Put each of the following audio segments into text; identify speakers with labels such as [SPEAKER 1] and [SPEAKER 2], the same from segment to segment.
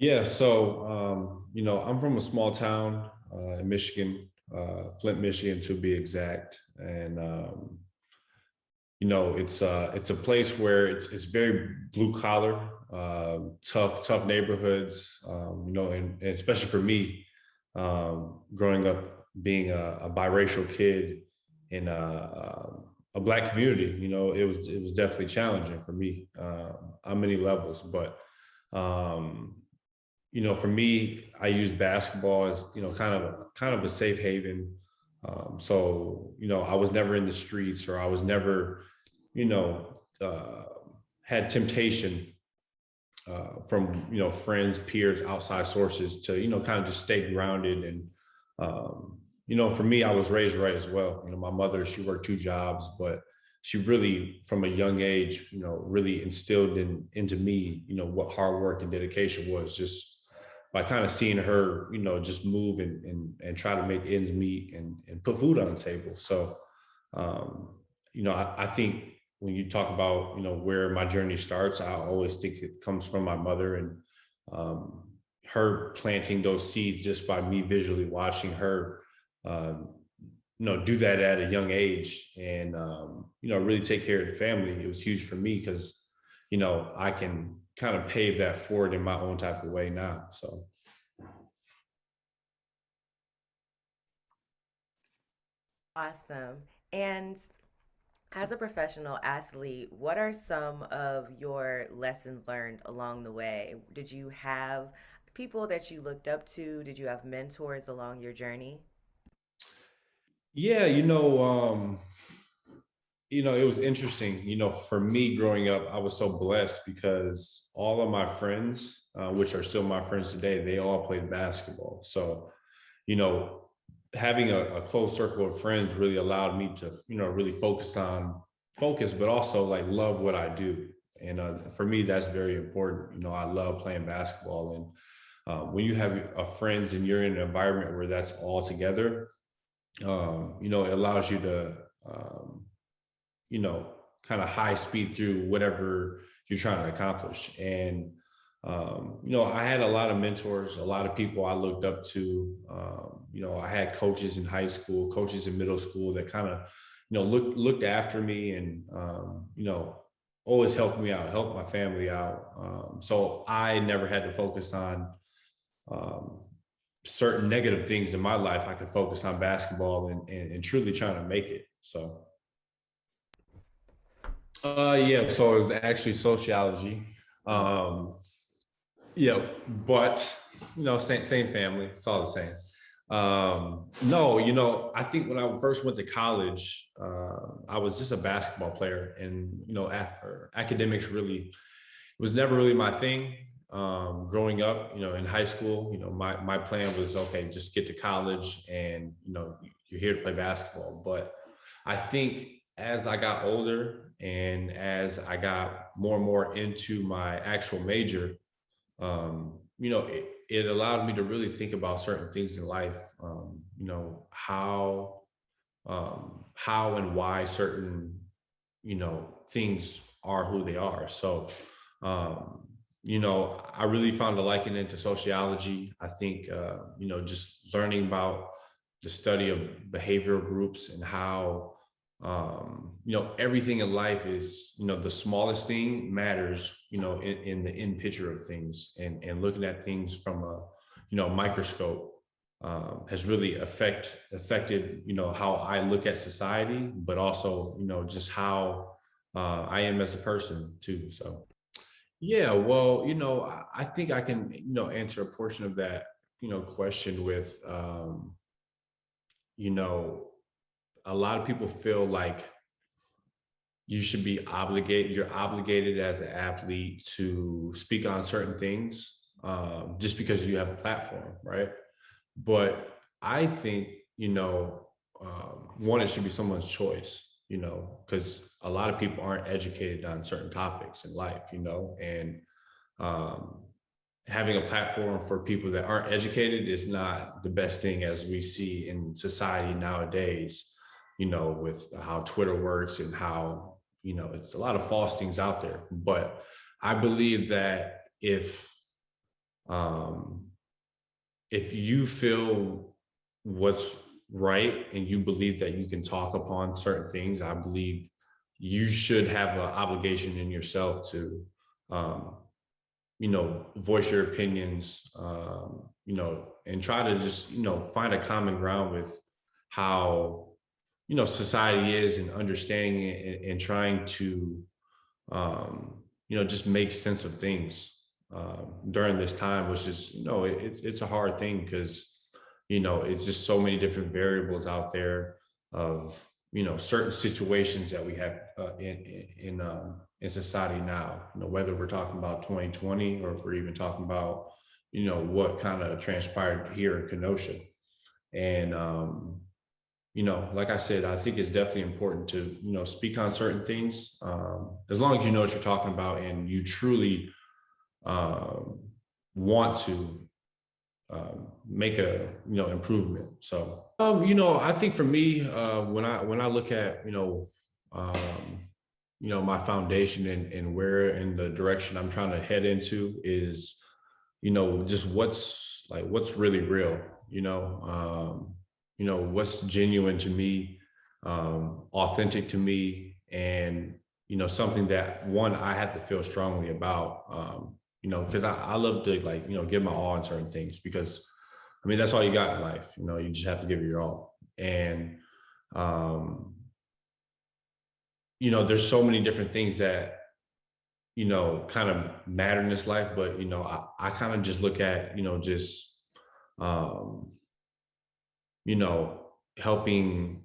[SPEAKER 1] Yeah, so I'm from a small town in Michigan, Flint, Michigan, to be exact, and it's a place where it's very blue collar, tough neighborhoods, and especially for me, growing up being a biracial kid in a black community, it was definitely challenging for me on many levels, but. Um, for me, I use basketball as kind of a safe haven. So I was never in the streets, or I was never you know had temptation from friends, peers, outside sources to kind of just stay grounded. And for me, I was raised right as well. My mother, she worked two jobs, but she really, from a young age, really instilled into me, what hard work and dedication was, just by kind of seeing her, just move and try to make ends meet and put food on the table. So, I think when you talk about, where my journey starts, I always think it comes from my mother, and um, her planting those seeds just by me visually watching her, um, do that at a young age, and really take care of the family. It was huge for me because, I can kind of pave that forward in my own type of way now. So.
[SPEAKER 2] Awesome. And as a professional athlete, what are some of your lessons learned along the way? Did you have people that you looked up to? Did you have mentors along your journey?
[SPEAKER 1] Yeah, it was interesting. For me growing up, I was so blessed because all of my friends, which are still my friends today, they all played basketball. So, you know, having a close circle of friends really allowed me to, really focus, but also like love what I do. And for me, that's very important. I love playing basketball, and when you have friends and you're in an environment where that's all together, it allows you to, you know, kind of high speed through whatever you're trying to accomplish. And, I had a lot of mentors, a lot of people I looked up to. I had coaches in high school, coaches in middle school that kind of, looked after me, and, always helped me out, helped my family out. So I never had to focus on um, certain negative things in my life. I could focus on basketball and truly trying to make it. So. Yeah, so it was actually sociology. Um, yeah, but same family. It's all the same. No, I think when I first went to college, I was just a basketball player, and after academics really was never really my thing. Growing up, in high school, my plan was, okay, just get to college, and you're here to play basketball. But I think as I got older and as I got more and more into my actual major, it allowed me to really think about certain things in life. How and why certain things are who they are. So, I really found a liking into sociology. I think just learning about the study of behavioral groups and how everything in life is, the smallest thing matters, in the in picture of things, and looking at things from a microscope has really affected how I look at society, but also just how I am as a person too. So yeah, well, I think I can answer a portion of that question with you know a lot of people feel like you're obligated as an athlete to speak on certain things, just because you have a platform, right? But I think, one, it should be someone's choice, because a lot of people aren't educated on certain topics in life, and um, having a platform for people that aren't educated is not the best thing, as we see in society nowadays, with how Twitter works and how, it's a lot of false things out there. But I believe that if um, if you feel what's right and you believe that you can talk upon certain things, I believe you should have an obligation in yourself to, um, voice your opinions, and try to just, find a common ground with how, society is and understanding it and trying to, just make sense of things during this time, which is, it's a hard thing because, it's just so many different variables out there of, certain situations that we have in society now, whether we're talking about 2020 or if we're even talking about, what kind of transpired here in Kenosha. And, like I said, I think it's definitely important to, speak on certain things, as long as you know what you're talking about and you truly um, want to make a, improvement. So, I think for me, when I look at, my foundation and where in the direction I'm trying to head into is, just what's really real, what's genuine to me, authentic to me, and, something that one, I have to feel strongly about, because I love to, like, give my all on certain things because, I mean, that's all you got in life, you just have to give it your all. And, um, there's so many different things that, kind of matter in this life, but, I kind of just look at, just, um, you know, helping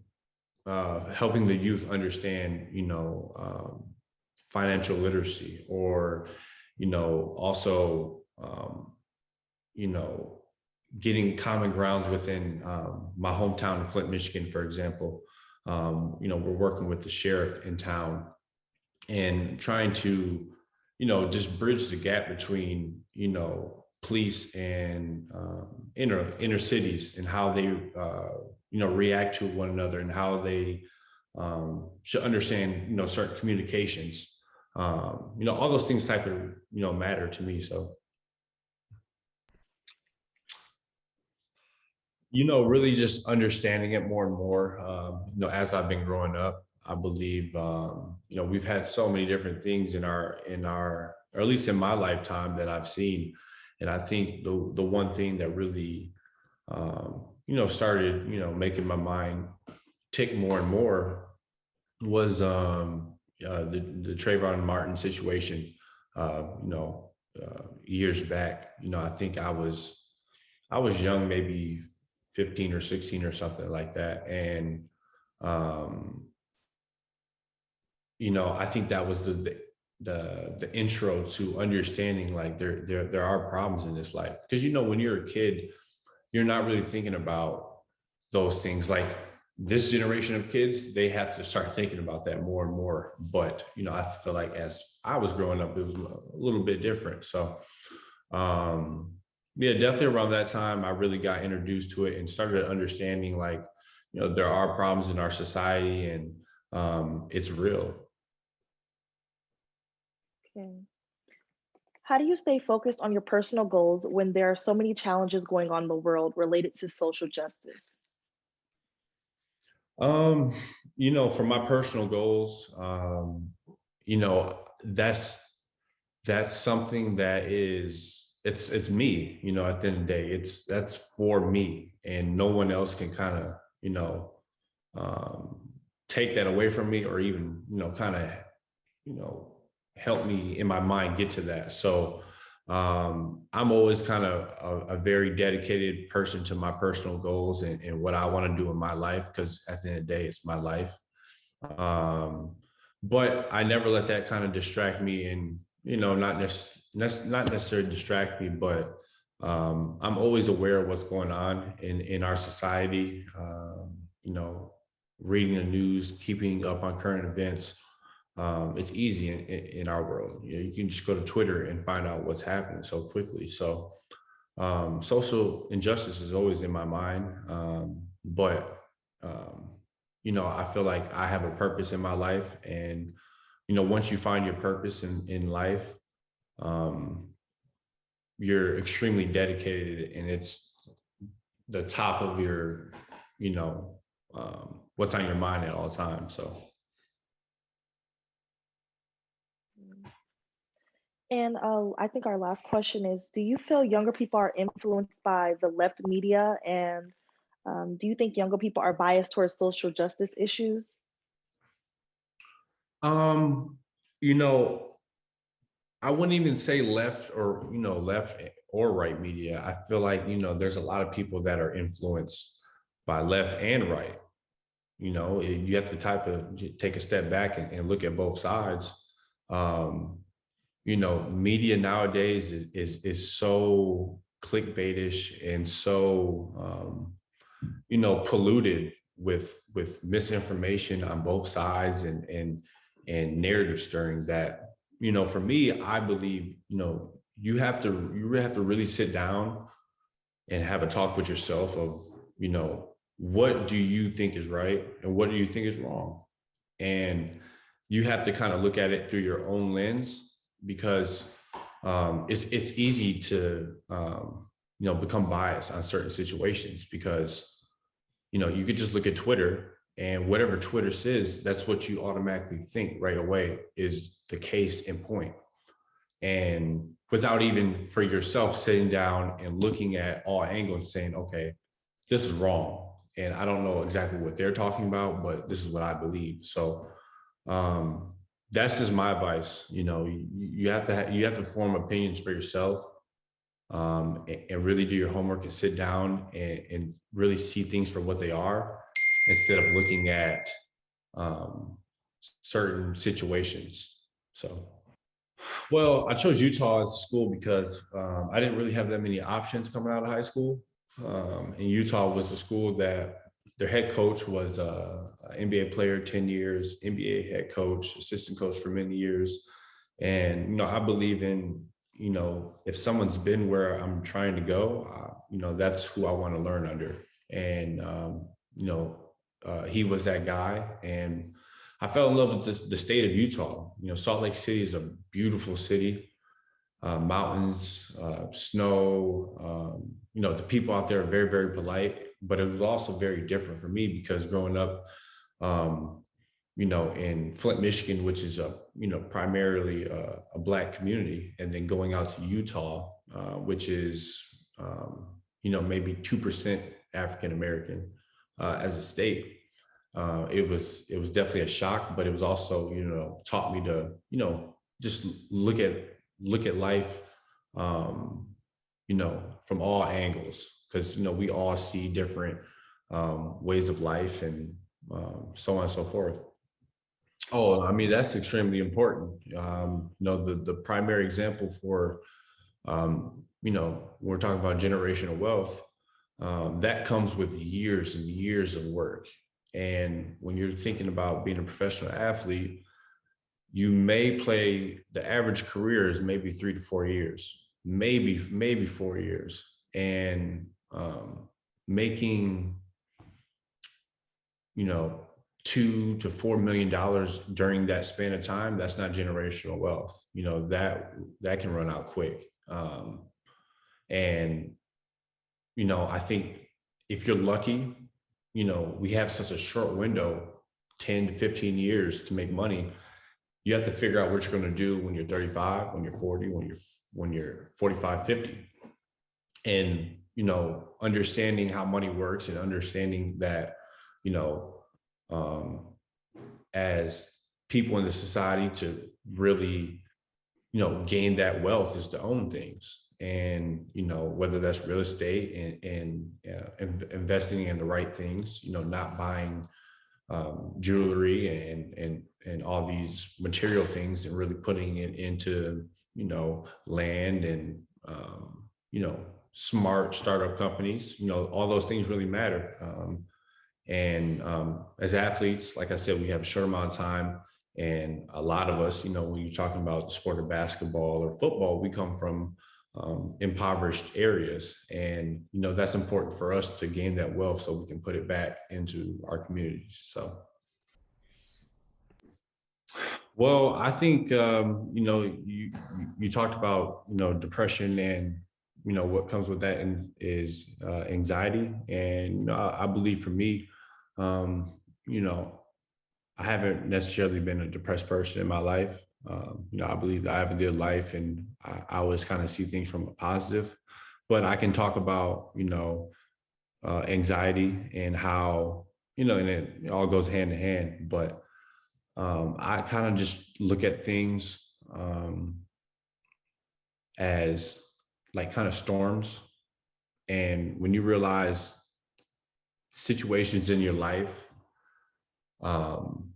[SPEAKER 1] helping the youth understand, financial literacy, or, also, you know, getting common grounds within my hometown in Flint, Michigan, for example. We're working with the sheriff in town and trying to, just bridge the gap between, police and inner cities and how they, react to one another and how they should understand, certain communications. All those things type of, matter to me. So, really just understanding it more and more, as I've been growing up. I believe, we've had so many different things or at least in my lifetime that I've seen. And I think the one thing that really, started, making my mind tick more and more was the Trayvon Martin situation, years back. I think I was young, maybe 15 or 16 or something like that. And, um, I think that was the intro to understanding, like, there are problems in this life. Because, when you're a kid, you're not really thinking about those things. Like, this generation of kids, they have to start thinking about that more and more. But, I feel like as I was growing up, it was a little bit different. So, um, yeah, definitely around that time, I really got introduced to it and started understanding, like, there are problems in our society, and it's real.
[SPEAKER 3] Okay. How do you stay focused on your personal goals when there are so many challenges going on in the world related to social justice?
[SPEAKER 1] Um, for my personal goals, that's something that is, it's me, at the end of the day. That's for me, and no one else can kind of, um take that away from me, or even, kind of, you know, help me in my mind get to that. So, I'm always kind of a very dedicated person to my personal goals and what I want to do in my life, because at the end of the day, it's my life. Um, but I never let that kind of distract me, and, not necessarily distract me, but I'm always aware of what's going on in our society. Reading the news, keeping up on current events. It's easy in our world. You can just go to Twitter and find out what's happening so quickly. So, social injustice is always in my mind. But, I feel like I have a purpose in my life. And, once you find your purpose in life, um, you're extremely dedicated, and it's the top of your, you know, what's on your mind at all times. So.
[SPEAKER 3] And I think our last question is, do you feel younger people are influenced by the left media? And do you think younger people are biased towards social justice issues?
[SPEAKER 1] Um, you know, I wouldn't even say left or, left or right media. I feel like, there's a lot of people that are influenced by left and right. You have to take a step back and look at both sides. Um, Media nowadays is so clickbaitish and so polluted with misinformation on both sides and narrative stirring that, for me, I believe, you have to really sit down and have a talk with yourself of, what do you think is right and what do you think is wrong? And you have to kind of look at it through your own lens, because it's easy to become biased on certain situations, because you could just look at Twitter, and whatever Twitter says, that's what you automatically think right away is the case in point. And without even for yourself sitting down and looking at all angles, saying, okay, this is wrong. And I don't know exactly what they're talking about, but this is what I believe. So um, that's just my advice. You have to you have to form opinions for yourself, and really do your homework and sit down and really see things for what they are, instead of looking at um, certain situations. So, well, I chose Utah as a school because I didn't really have that many options coming out of high school. And Utah was a school that their head coach was an NBA player, 10 years, NBA head coach, assistant coach for many years. And, I believe in, if someone's been where I'm trying to go, that's who I want to learn under. And, he was that guy. And I fell in love with the state of Utah. Salt Lake City is a beautiful city, mountains, snow. The people out there are very, very polite, but it was also very different for me because growing up, um, in Flint, Michigan, which is primarily a Black community, and then going out to Utah, which is, maybe 2% African American as a state. It was definitely a shock, but it was also, taught me to, just look at life, um, from all angles, because, we all see different ways of life, and so on and so forth. Oh, I mean, that's extremely important. The primary example for, when we're talking about generational wealth, that comes with years and years of work. And when you're thinking about being a professional athlete, you may play, the average career is maybe 3 to 4 years, maybe 4 years. And making, 2 to $4 million during that span of time, that's not generational wealth. That can run out quick. And I think if you're lucky, we have such a short window, 10 to 15 years to make money. You have to figure out what you're going to do when you're 35, when you're 40, when you're 45, 50. And, understanding how money works, and understanding that, um, as people in the society, to really, gain that wealth is to own things. And, whether that's real estate and investing in the right things, not buying jewelry and all these material things, and really putting it into, land and, smart startup companies. All those things really matter. And as athletes, like I said, we have a short amount of time. And a lot of us, when you're talking about the sport of basketball or football, we come from impoverished areas. And, that's important for us to gain that wealth so we can put it back into our communities. So, well, I think, you talked about, depression what comes with that is anxiety. And I believe for me, you know, I haven't necessarily been a depressed person in my life. I believe that I have a good life, and I always kind of see things from a positive. But I can talk about, anxiety and how, and it all goes hand in hand. But I kind of just look at things as like kind of storms. And when you realize situations in your life, um,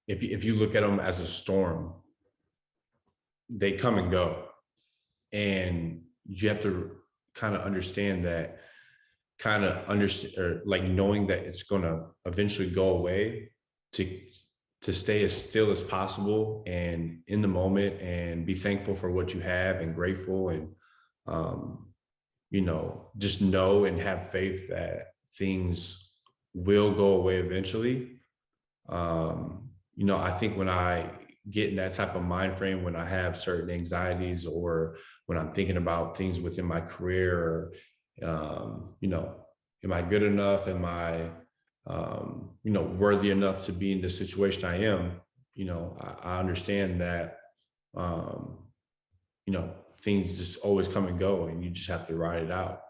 [SPEAKER 1] if you look at them as a storm, they come and go, and you have to kind of understand that, kind of understand, or like knowing that it's going to eventually go away, to stay as still as possible and in the moment, and be thankful for what you have and grateful, and um, just know and have faith that things will go away eventually. I think when I get in that type of mind frame, when I have certain anxieties, or when I'm thinking about things within my career, am I good enough? Am I, worthy enough to be in the situation I am? I understand that, um, things just always come and go, and you just have to ride it out.